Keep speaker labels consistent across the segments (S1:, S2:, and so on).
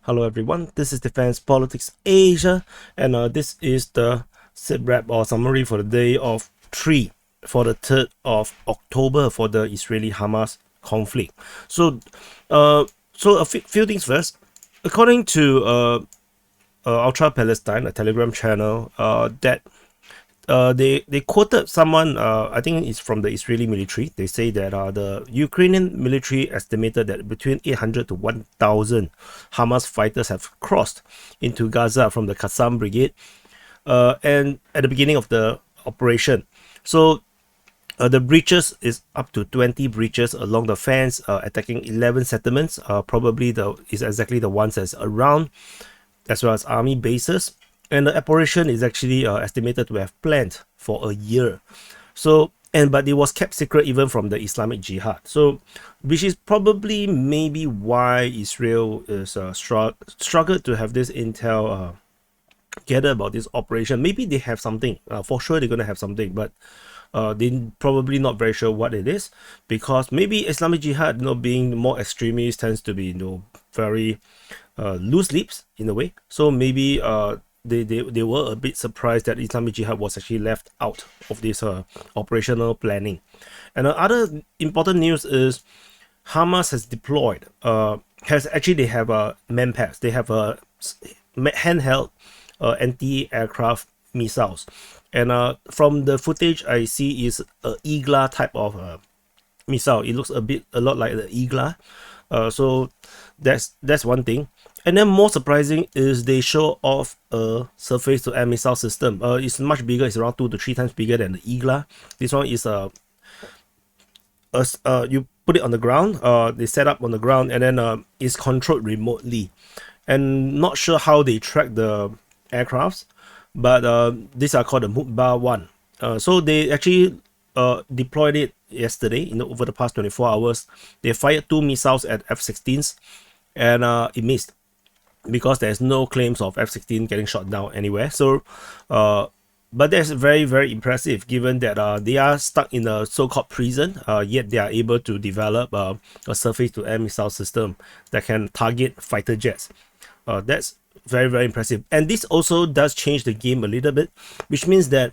S1: Hello everyone, this is Defense Politics Asia, and this is the SITREP or summary for the day of 3 for the 3rd of October for the Israeli-Hamas conflict. So a few things first. According to Ultra Palestine, a Telegram channel, that they quoted someone, I think it's from the Israeli military. They say that the Ukrainian military estimated that between 800 to 1,000 Hamas fighters have crossed into Gaza from the Qassam Brigade and at the beginning of the operation. So the breaches is up to 20 breaches along the fence, attacking 11 settlements, probably is exactly the ones that's around, as well as army bases. And the operation is actually estimated to have planned for a year. So, but it was kept secret even from the Islamic Jihad. So, which is probably maybe why Israel is struggled to have this intel gather about this operation. Maybe they have something. For sure, they're gonna have something, but they're probably not very sure what it is, because maybe Islamic Jihad, being more extremist, tends to be very loose lips in a way. So maybe they were a bit surprised that Islamic Jihad was actually left out of this operational planning. And other important news is Hamas has deployed, they have manpads. They have handheld anti-aircraft missiles. And from the footage I see is a Igla type of missile. It looks a lot like the Igla. So that's one thing. And then more surprising is they show off a surface-to-air missile system. It's much bigger. It's around 2 to 3 times bigger than the Igla. This one is you put it on the ground. They set up on the ground, and then it's controlled remotely. And not sure how they track the aircrafts, but these are called the Mutba 1. So they actually deployed it yesterday. Over the past 24 hours, they fired 2 missiles at F-16s, and it missed, because there's no claims of F-16 getting shot down anywhere. So but that's very, very impressive, given that they are stuck in a so-called prison, yet they are able to develop a surface-to-air missile system that can target fighter jets. That's very, very impressive. And this also does change the game a little bit, which means that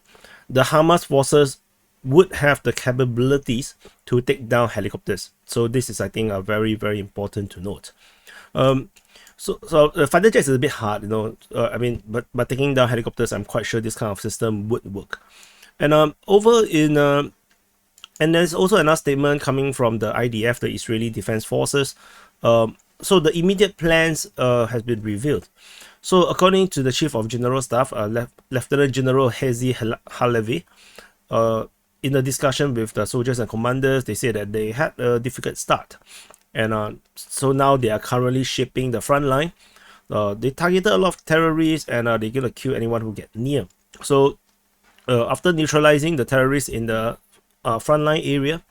S1: the Hamas forces would have the capabilities to take down helicopters. So this is, I think, very, very important to note. So fighter jets is a bit hard, but taking down helicopters, I'm quite sure this kind of system would work. And and there's also another statement coming from the IDF, the Israeli Defense Forces. So the immediate plans has been revealed. So according to the Chief of General Staff, Lieutenant General Hezi Halevi, in a discussion with the soldiers and commanders, they say that they had a difficult start. And so now they are currently shaping the front line. They targeted a lot of terrorists, and they're going to kill anyone who get near. So after neutralizing the terrorists in the frontline area,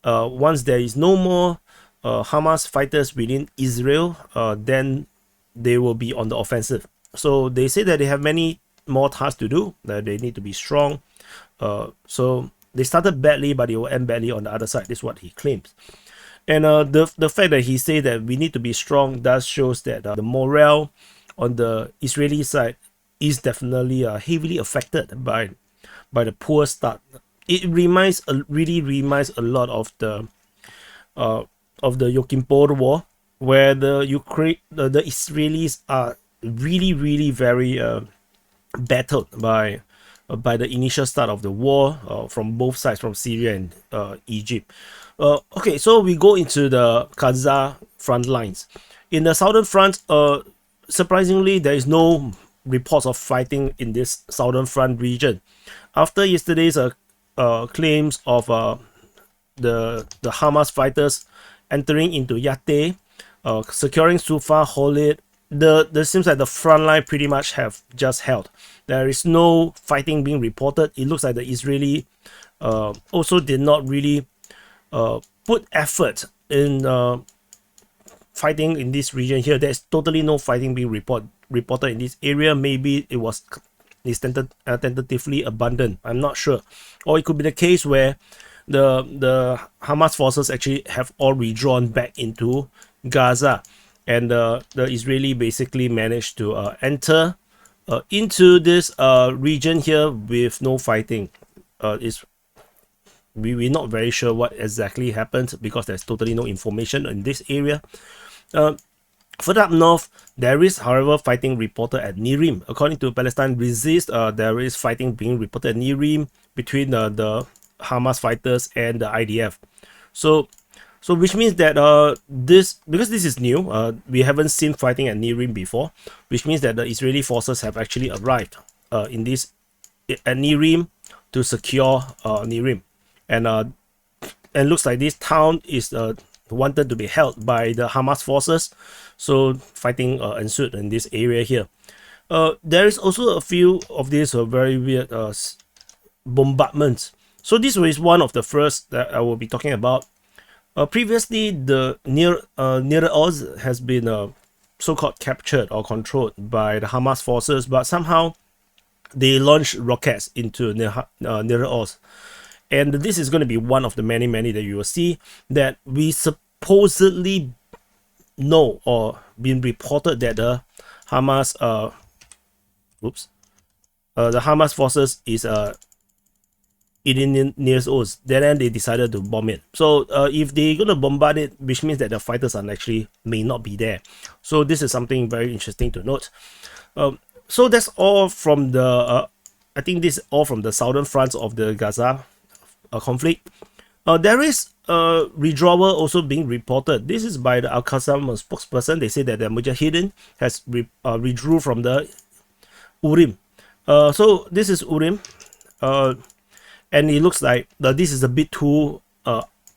S1: once there is no more Hamas fighters within Israel, then they will be on the offensive. So they say that they have many more tasks to do, that they need to be strong. So they started badly, but it will end badly on the other side. This is what he claims. And the fact that he said that we need to be strong does shows that the morale on the Israeli side is definitely heavily affected by the poor start. It really reminds a lot of the Yom Kippur War, where the Israelis are really very battered by the initial start of the war from both sides, from Syria and Egypt. Okay, so we go into the Gaza front lines. In the southern front, surprisingly, there is no reports of fighting in this southern front region. After yesterday's claims of the Hamas fighters entering into Yatteh, securing Sufa, Holid, the seems like the front line pretty much have just held. There is no fighting being reported. It looks like the Israeli also did not really put effort in fighting in this region here. There's totally no fighting being reported in this area. Maybe it's tentatively abandoned. I'm not sure. Or it could be the case where the Hamas forces actually have all withdrawn back into Gaza. and the Israeli basically managed to enter into this region here with no fighting. We're not very sure what exactly happened because there's totally no information in this area. Further up north, there is, however, fighting reported at Nirim. According to Palestine Resist, there is fighting being reported at Nirim between the Hamas fighters and the IDF. So which means that because this is new, we haven't seen fighting at Nirim before, which means that the Israeli forces have actually arrived at Nirim to secure Nirim, and looks like this town is wanted to be held by the Hamas forces, so fighting ensued in this area here. There is also a few of these very weird bombardments. So this was one of the first that I will be talking about. Previously, the near Oz has been so-called captured or controlled by the Hamas forces, but somehow they launched rockets into near Oz. And this is going to be one of the many that you will see that we supposedly know or been reported that the Hamas the Hamas forces is in near Oz. Then they decided to bomb it. So if they're going to bombard it, which means that the fighters are actually may not be there. So this is something very interesting to note. So that's all from the I think this is all from the southern fronts of the Gaza conflict. There is withdrawal also being reported. This is by the Al-Aqsa spokesperson. They say that the Mujahideen has withdrew from the Urim. So this is Urim, and it looks like this is a bit too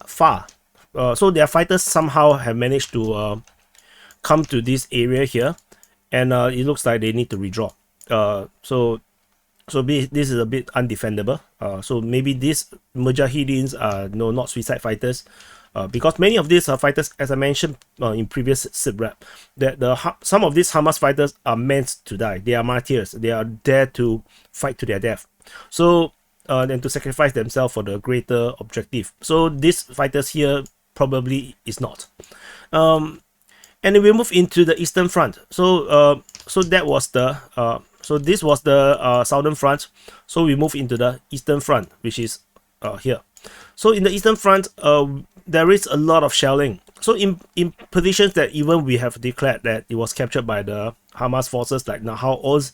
S1: far. So their fighters somehow have managed to come to this area here, and it looks like they need to withdraw. So this is a bit undefendable. So maybe these Mujahideens are not suicide fighters, because many of these fighters, as I mentioned in previous SITREP, that some of these Hamas fighters are meant to die. They are martyrs. They are there to fight to their death. So and to sacrifice themselves for the greater objective. So these fighters here probably is not. And then we move into the Eastern Front. So that was the so this was the Southern Front. So we move into the Eastern Front, which is here. So in the Eastern Front, there is a lot of shelling. So in positions that even we have declared that it was captured by the Hamas forces, like Nahal Oz,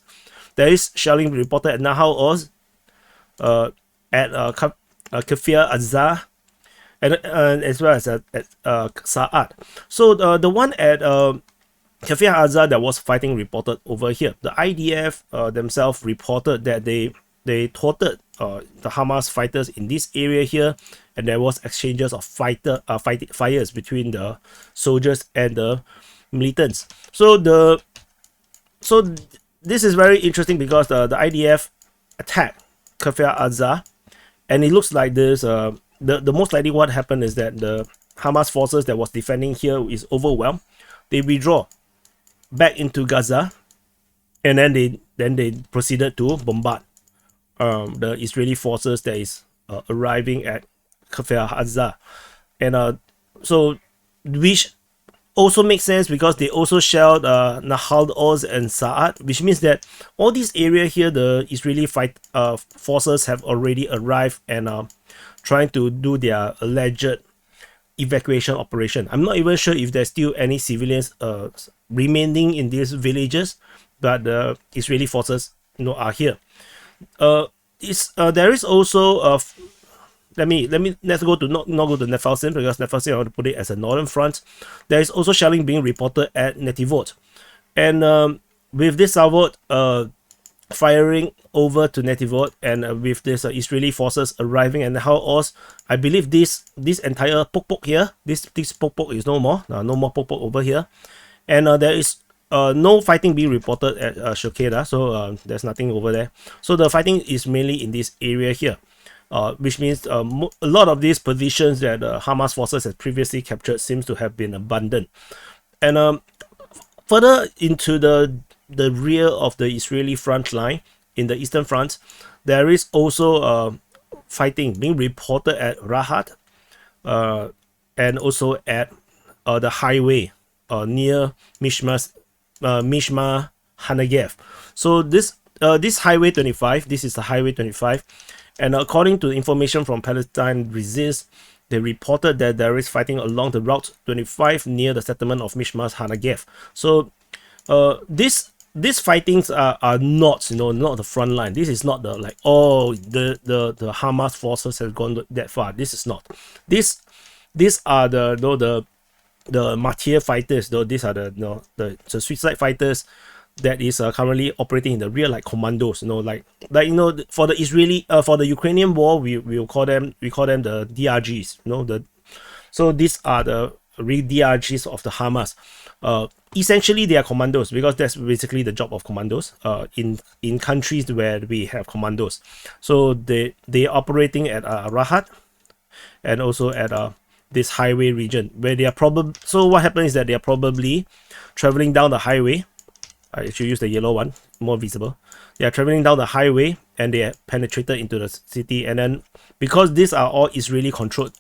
S1: there is shelling reported at Nahal Oz, at Kafir Azza, and as well as at Sa'ad. So the one at Kafir Azza that was fighting reported over here. The IDF themselves reported that they thwarted the Hamas fighters in this area here, and there was exchanges of fires between the soldiers and the militants. So this is very interesting because the IDF attacked Kafir Azza, and it looks like this. The most likely what happened is that the Hamas forces that was defending here is overwhelmed. They withdraw back into Gaza, and then they proceeded to bombard the Israeli forces that is arriving at Kafir Azza, and so which also makes sense because they also shelled Nahal Oz and Sa'ad, which means that all this area here, the Israeli forces have already arrived and trying to do their alleged evacuation operation. I'm not even sure if there's still any civilians remaining in these villages, but the Israeli forces are here. There is also let's go to not go to Nefalsim, because Nefalsim I want to put it as a northern front. There is also shelling being reported at Netivot, and with this salvo firing over to Netivot, and with this Israeli forces arriving at Nahal Oz, I believe this entire Pok here, this Pok is no more Pok over here, and there is no fighting being reported at Shokeda, so there's nothing over there. So the fighting is mainly in this area here, which means a lot of these positions that Hamas forces had previously captured seems to have been abandoned. And further into the rear of the Israeli front line in the Eastern Front, there is also fighting being reported at Rahat, and also at the highway near Mishma Hanegev. So this Highway 25, this is the Highway 25, and according to information from Palestine Resist, they reported that there is fighting along the Route 25 near the settlement of Mishma Hanegev. So these fightings are not, not the front line. This is not the like, oh, the Hamas forces have gone that far. This is not. These are the martyr fighters. Though these are the suicide fighters that is currently operating in the rear, like commandos. For the Ukrainian war, we call them the DRGs. So these are the real DRGs of the Hamas. Essentially they are commandos, because that's basically the job of commandos in countries where we have commandos. So they are operating at Rahat and also at this highway region, where they are probably, so what happens is that they are probably traveling down the highway. I should use the yellow one, more visible. They are traveling down the highway and they are penetrated into the city, and then because these are all Israeli controlled,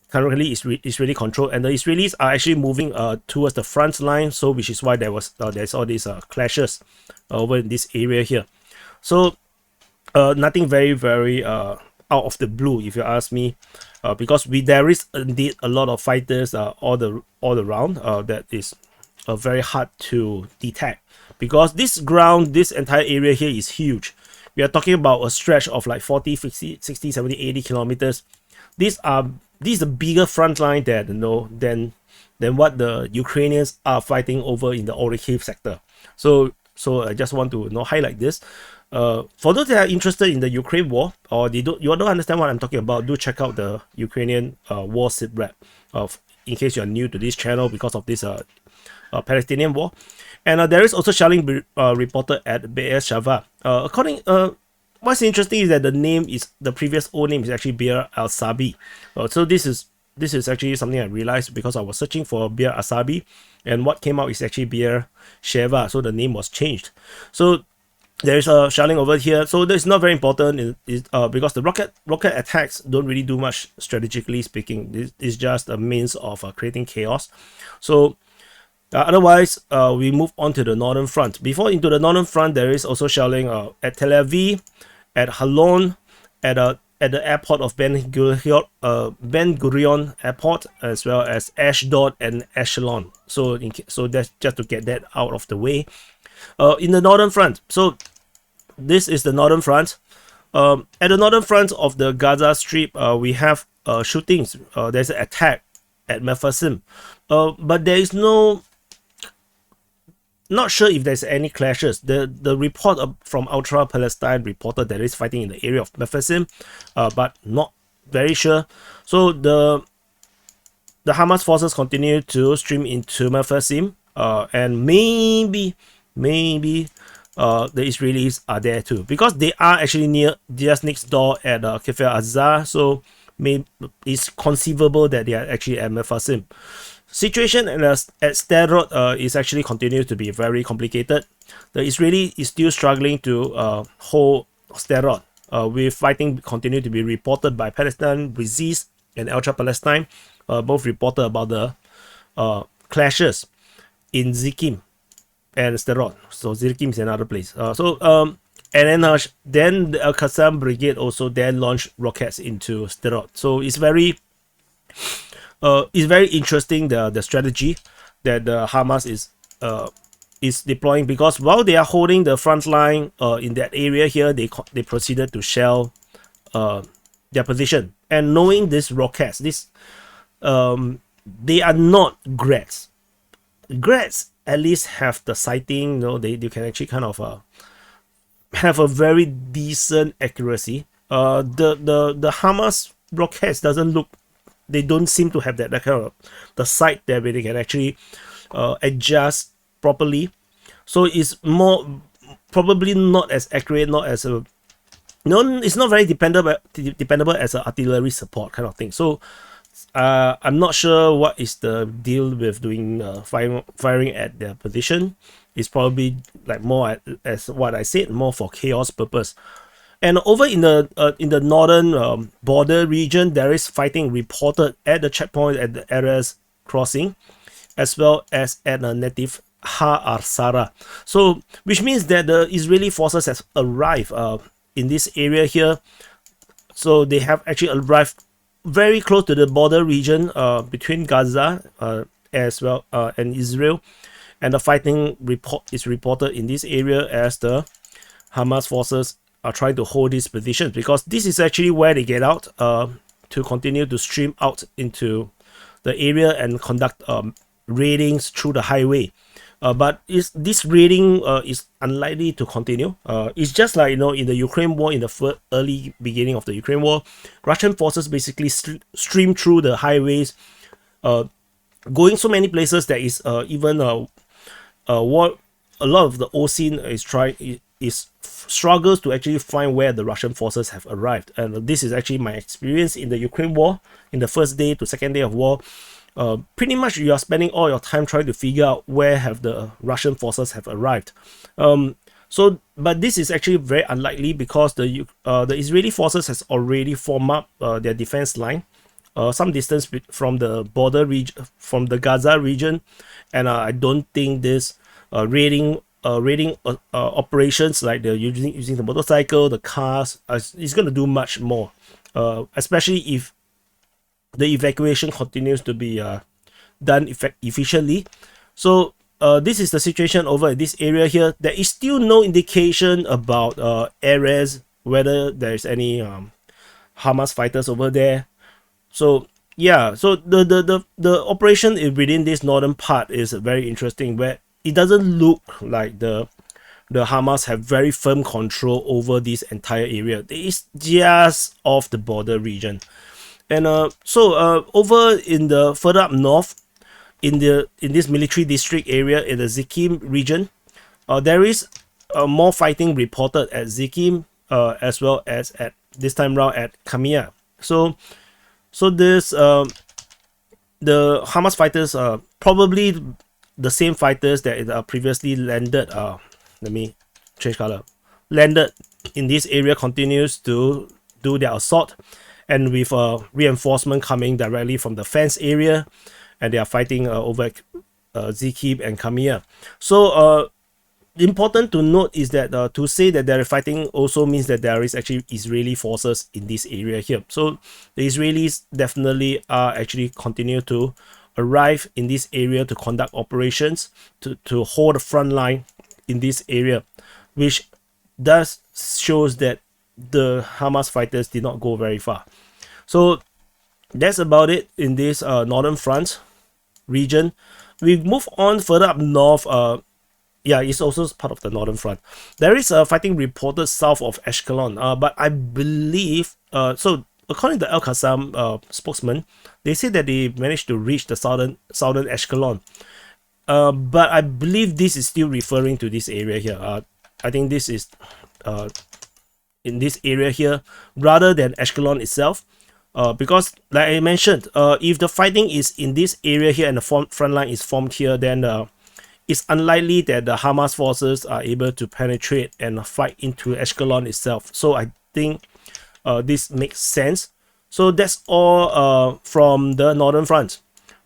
S1: currently Israeli controlled, and the Israelis are actually moving towards the front line, so which is why there's all these clashes over in this area here. So nothing very out of the blue, if you ask me, because there is indeed a lot of fighters all around that is very hard to detect, because this entire area here is huge. We are talking about a stretch of like 40, 50, 60, 70, 80 kilometers. These are a bigger front line than what the Ukrainians are fighting over in the Orikhiv sector. So I just want to highlight this. For those that are interested in the Ukraine war, or you don't understand what I'm talking about, do check out the Ukrainian war SITREP, in case you are new to this channel because of this Palestinian war. And there is also shelling reported at Be'er Shava. What's interesting is that the previous old name is actually Bir al-Sabi. So this is actually something I realized because I was searching for Bir al-Sabi, and what came out is actually Bir Sheva. So the name was changed. So there is a shelling over here. So that's not very important because the rocket attacks don't really do much strategically speaking. This is just a means of creating chaos. So otherwise, we move on to the northern front. Before into the northern front, there is also shelling at Tel Aviv, at Holon, at the airport of Ben Gurion Airport, as well as Ashdod and Echelon. So that's just to get that out of the way. In the northern front, so this is the northern front. At the northern front of the Gaza Strip, we have shootings. There's an attack at Mefasim, but there is not sure if there's any clashes. The report from Ultra Palestine reported there is fighting in the area of Mefasim, but not very sure. So the Hamas forces continue to stream into Mefasim, and maybe the Israelis are there too, because they are actually just next door at Kfar Aza. So it's conceivable that they are actually at Mefasim. Situation at Sderot is actually continues to be very complicated. The Israeli is still struggling to hold Sderot, with fighting continue to be reported by Palestine Resist and Ultra Palestine. Both reported about the clashes in Zikim and Sderot. So Zikim is another place. And then the Al-Qassam Brigade also then launched rockets into Sderot. So it's very interesting the strategy that the Hamas is deploying, because while they are holding the front line in that area here, they proceeded to shell their position. And knowing these rockets, they are not Grads. Grads at least have the sighting. They can actually kind of have a very decent accuracy. The Hamas rockets they don't seem to have that kind of the sight there where they can actually adjust properly. So it's probably not as accurate, it's not very dependable as an artillery support kind of thing. So I'm not sure what is the deal with doing firing at their position. It's probably like more as what I said, more for chaos purpose. And over in the northern border region, there is fighting reported at the checkpoint at the Erez crossing. as well as at a native Har al-Sara. So which means that the Israeli forces have arrived in this area here. So they have actually arrived very close to the border region between Gaza as well and Israel, and the fighting is reported in this area as the Hamas forces are trying to hold these positions, because this is actually where they get out to continue to stream out into the area and conduct raidings through the highway. But this raiding is unlikely to continue. It's just like, in the Ukraine war, in the early beginning of the Ukraine war, Russian forces basically stream through the highways, going so many places that is even what a lot of the OSIN is struggles to actually find where the Russian forces have arrived. And this is actually my experience in the Ukraine war. In the first day to second day of war, pretty much you are spending all your time trying to figure out where have the Russian forces have arrived. But this is actually very unlikely, because the Israeli forces has already formed up their defense line some distance from the border region, from the Gaza region, and I don't think this raiding operations, like they're using the motorcycle, the cars, is going to do much more, especially if the evacuation continues to be done efficiently. So this is the situation over in this area here. There is still no indication about areas, whether there's any Hamas fighters over there. So yeah, so the operation within this northern part is very interesting, where it doesn't look like the Hamas have very firm control over this entire area. It is just off the border region. And over in the further up north, in this military district area in the Zikim region, there is more fighting reported at Zikim, as well as at this time round at Kamia. So this the Hamas fighters are probably the same fighters that previously landed. Let me change color. Landed in this area continues to do their assault, and with reinforcement coming directly from the fence area, and they are fighting over Zikim and Kamia. So important to note is that to say that they're fighting also means that there is actually Israeli forces in this area here. So the Israelis definitely are actually continue to arrive in this area to conduct operations to hold the front line in this area, which does shows that the Hamas fighters did not go very far. So that's about it in this northern front region. We move on further up north. Yeah, it's also part of the northern front. There is a fighting reported south of Ashkelon, but I believe so according to Al-Aqsa spokesman, they say that they managed to reach the southern Ashkelon, but I believe this is still referring to this area here. I think this is in this area here rather than Ashkelon itself, because like I mentioned, if the fighting is in this area here and the front line is formed here, then it's unlikely that the Hamas forces are able to penetrate and fight into Ashkelon itself. So I think this makes sense. So that's all from the northern front.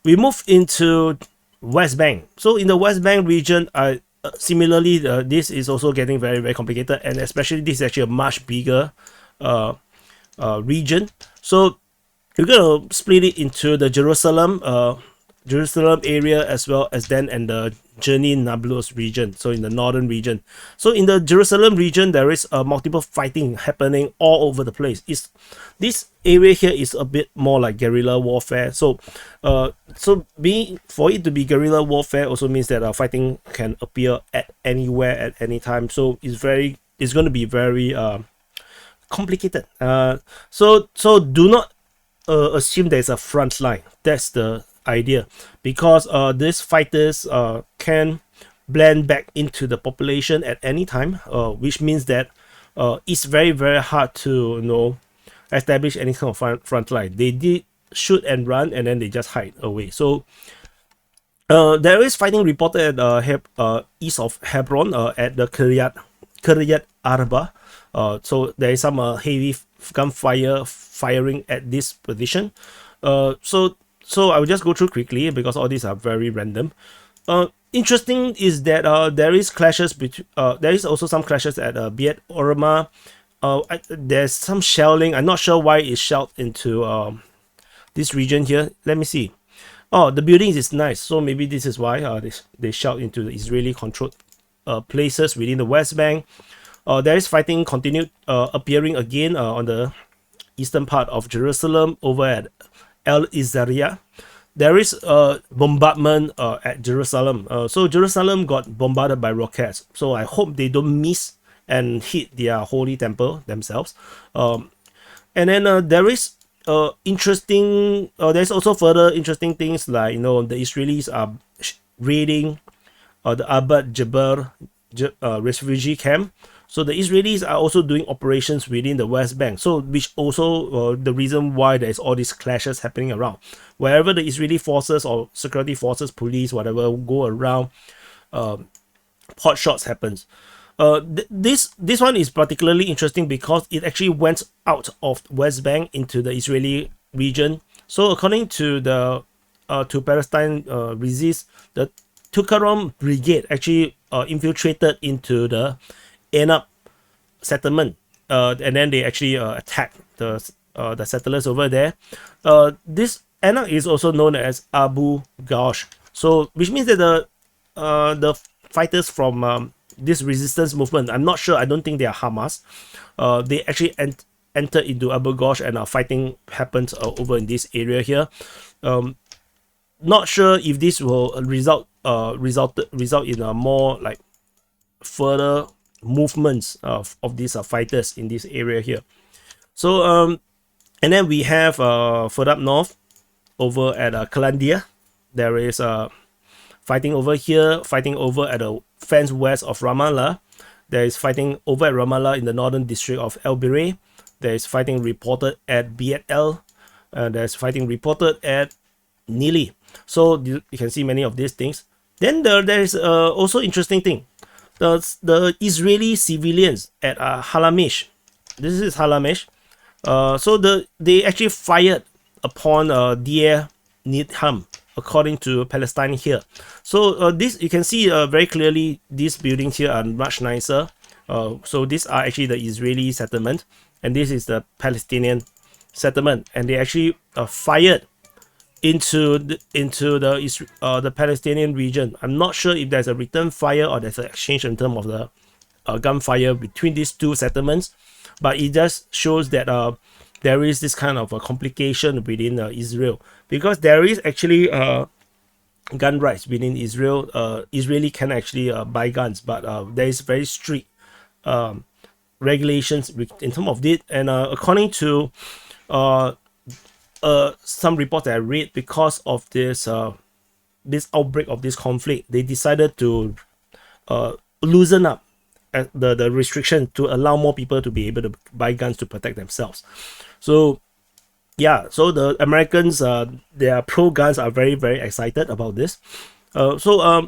S1: We move into West Bank. So in the West Bank region, similarly, this is also getting very, very complicated, and especially this is actually a much bigger region. So we're going to split it into the Jerusalem area, as well as then and the Jenin Nablus region, so in the northern region. So in the Jerusalem region, there is multiple fighting happening all over the place. This area here is a bit more like guerrilla warfare. So for it to be guerrilla warfare also means that fighting can appear at anywhere at any time. So it's going to be very complicated. So do not assume there's a front line. That's the idea, because these fighters can blend back into the population at any time, which means that it's very, very hard to establish any kind of front line. They did shoot and run, and then they just hide away. So there is fighting reported at east of Hebron, at the Kiryat Arba. So there is some heavy gunfire firing at this position. so I will just go through quickly because all these are very random. Interesting is that there is clashes between there is also some clashes at Biat Orma. There's some shelling. I'm not sure why it's shelled into this region here. Let me see. Oh, the buildings is nice, so maybe this is why they shelled into the Israeli controlled places within the West Bank. There is fighting continued appearing again on the eastern part of Jerusalem over at Al-Aqsa. There is a bombardment at Jerusalem. So Jerusalem got bombarded by rockets. So I hope they don't miss and hit their holy temple themselves. And then there is interesting. There's also further interesting things like, you know, the Israelis are raiding the Abad Jabbar refugee camp. So the Israelis are also doing operations within the West Bank. So which also the reason why there's all these clashes happening around. Wherever the Israeli forces or security forces, police, whatever, go around, pot shots happens. This one is particularly interesting because it actually went out of West Bank into the Israeli region. So according to the to Palestine resist, the Tukaram Brigade actually infiltrated into the Enab settlement, and then they actually attacked the settlers over there. This Enab is also known as Abu Ghosh. So which means that the fighters from this resistance movement, I'm not sure, I don't think they are Hamas. They actually entered into Abu Ghosh, and fighting happens over in this area here. Not sure if this will result in a more like further movements of these fighters in this area here. So and then we have further up north over at Kalandia. There is fighting over here, fighting over at the fence west of Ramallah. There is fighting over at Ramallah in the northern district of El Bireh. There is fighting reported at Biat El. There's fighting reported at Nili. So you can see many of these things. Then there is also interesting thing. The Israeli civilians at Halamish. This is Halamish. So they actually fired upon Deir Nidham, according to Palestine here. So this, you can see very clearly these buildings here are much nicer. So these are actually the Israeli settlement, and this is the Palestinian settlement, and they actually fired into the Palestinian region. I'm not sure if there's a return fire or there's an exchange in terms of the gunfire between these two settlements, but it just shows that there is this kind of a complication within Israel, because there is actually gun rights within Israel. Israeli can actually buy guns, but there is very strict regulations in terms of it. And according to some reports that I read, because of this this outbreak of this conflict, they decided to loosen up the restriction to allow more people to be able to buy guns to protect themselves. So yeah, so the Americans, their pro guns, are very, very excited about this. So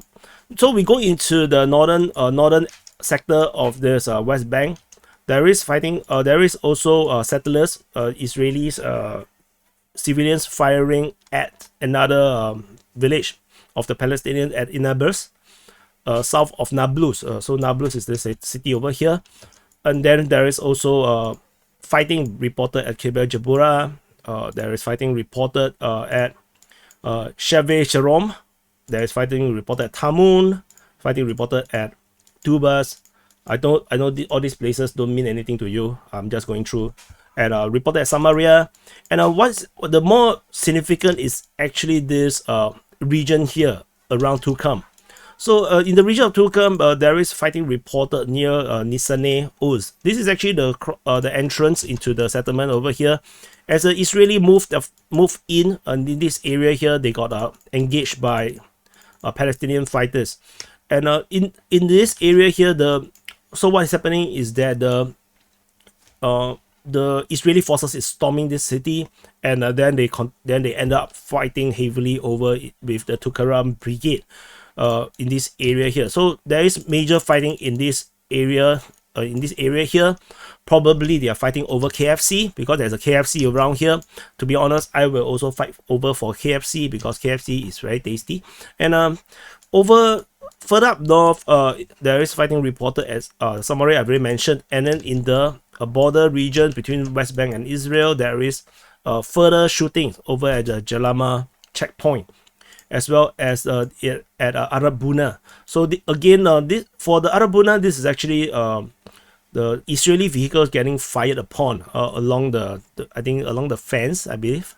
S1: we go into the northern sector of this West Bank. There is fighting. There is also settlers, Israelis, civilians firing at another village of the Palestinians at Nablus, south of Nablus. So Nablus is this city over here. And then there is also fighting reported at Kibbutz Jabura. There is fighting reported at Sheve Sharom. There is fighting reported at Tamun. Fighting reported at Tubas. I know all these places don't mean anything to you. I'm just going through. And reported at Samaria. And what's the more significant is actually this region here around Tulkarm. So in the region of Tulkarm, there is fighting reported near Nisane Uz. This is actually the entrance into the settlement over here. As the Israeli moved in this area here, they got engaged by Palestinian fighters. And in this area here, so what is happening is that the Israeli forces is storming this city, and then they end up fighting heavily over with the Tukaram Brigade in this area here. So there is major fighting in this area in this area here. Probably they are fighting over KFC because there's a KFC around here. To be honest, I will also fight over for KFC because KFC is very tasty. And over further up north, there is fighting reported as summary I've already mentioned. And then in the border region between West Bank and Israel, there is further shooting over at the Jalama checkpoint, as well as at Arab Buna. So this for the Arab Buna, this is actually the Israeli vehicles getting fired upon along I think along the fence, I believe,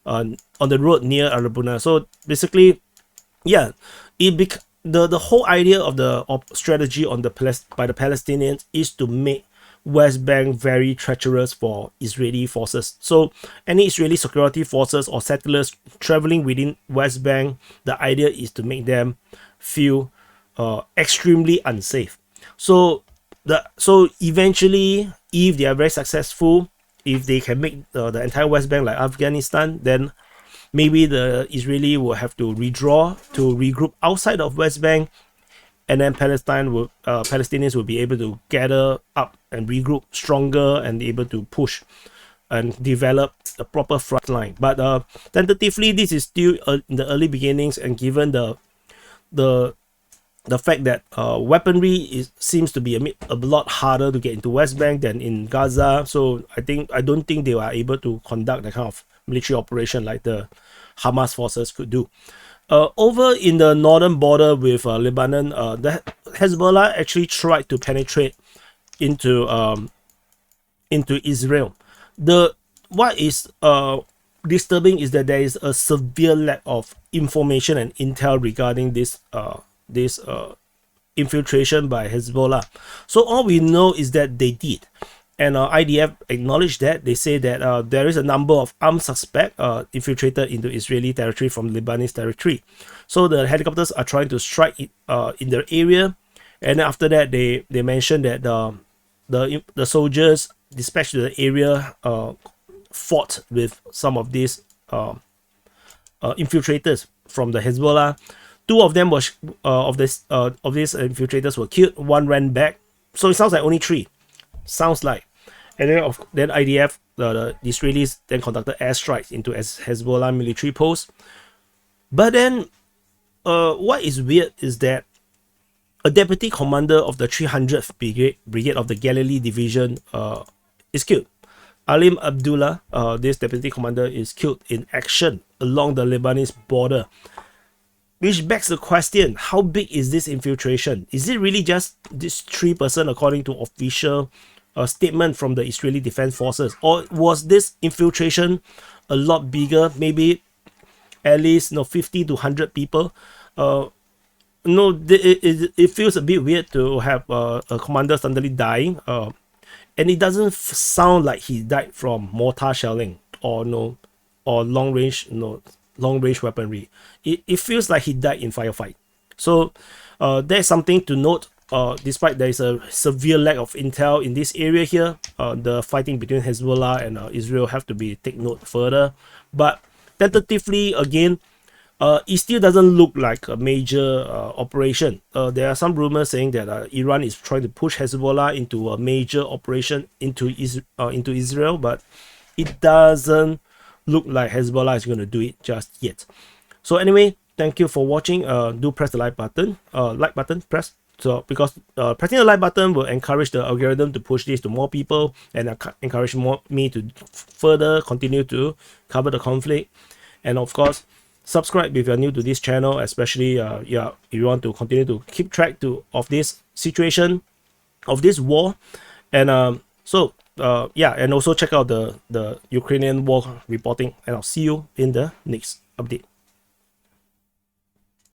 S1: on the road near Arab Buna. So basically, yeah, the whole idea of the strategy on by the Palestinians is to make West Bank very treacherous for Israeli forces. So any Israeli security forces or settlers traveling within West Bank, the idea is to make them feel extremely unsafe. So eventually, if they are very successful, if they can make the entire West Bank like Afghanistan, then maybe the Israeli will have to redraw to regroup outside of West Bank, and then Palestinians will be able to gather up and regroup stronger and be able to push and develop a proper front line. But tentatively, this is still in the early beginnings, and given the fact that weaponry seems to be a lot harder to get into West Bank than in Gaza, so I don't think they are able to conduct the kind of military operation like the Hamas forces could do. Over in the northern border with Lebanon, the Hezbollah actually tried to penetrate into Israel. What is disturbing is that there is a severe lack of information and intel regarding this infiltration by Hezbollah. So all we know is that they did. And IDF acknowledged that. They say that there is a number of armed suspects infiltrated into Israeli territory from Lebanese territory. So the helicopters are trying to strike in their area. And after that, they mentioned that the soldiers dispatched to the area fought with some of these infiltrators from the Hezbollah. Two of them was of these infiltrators were killed. One ran back. So it sounds like only three. Sounds like. And then IDF, the Israelis then conducted airstrikes into Hezbollah military posts. But then, what is weird is that a deputy commander of the 300th Brigade of the Galilee Division is killed. Alim Abdullah, this deputy commander, is killed in action along the Lebanese border. Which begs the question, how big is this infiltration? Is it really just this 3% according to official statement from the Israeli Defense Forces? Or was this infiltration a lot bigger, maybe at least 50 to 100 people? It feels a bit weird to have a commander suddenly dying. And it doesn't sound like he died from mortar shelling or long range weaponry. It feels like he died in firefight. So there's something to note. Despite there is a severe lack of intel in this area here, the fighting between Hezbollah and Israel have to be taken note further. But tentatively, again, it still doesn't look like a major operation. There are some rumors saying that Iran is trying to push Hezbollah into a major operation into Israel, but it doesn't look like Hezbollah is going to do it just yet. So anyway, thank you for watching. Do press the like button. Press. So because pressing the like button will encourage the algorithm to push this to more people and encourage me to further continue to cover the conflict. And of course, subscribe if you're new to this channel, especially if you want to continue to keep track of this situation, of this war. And and also check out the Ukrainian war reporting, and I'll see you in the next update.